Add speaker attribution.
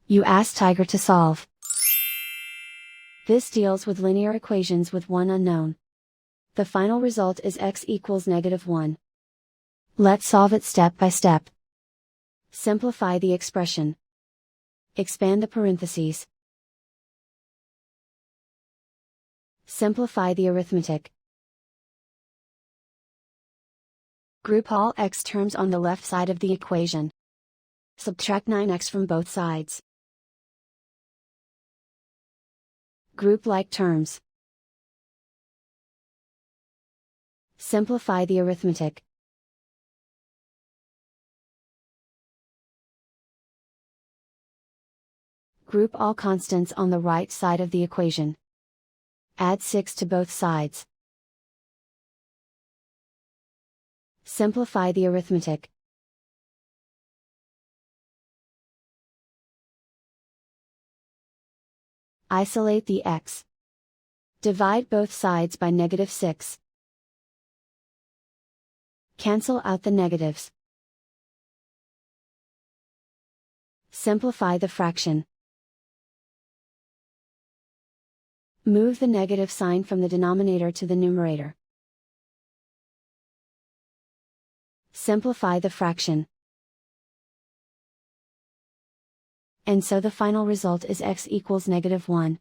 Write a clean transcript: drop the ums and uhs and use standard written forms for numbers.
Speaker 1: You ask Tiger to solve. This deals with linear equations with one unknown. The final result is x equals -1. Let's solve it step by step. Simplify the expression. Expand the parentheses. Simplify the arithmetic. Group all x terms on the left side of the equation. Subtract 9x from both sides. Group like terms. Simplify the arithmetic. Group all constants on the right side of the equation. Add 6 to both sides. Simplify the arithmetic. Isolate the x. Divide both sides by -6. Cancel out the negatives. Simplify the fraction. Move the negative sign from the denominator to the numerator. Simplify the fraction. And so the final result is x equals -1.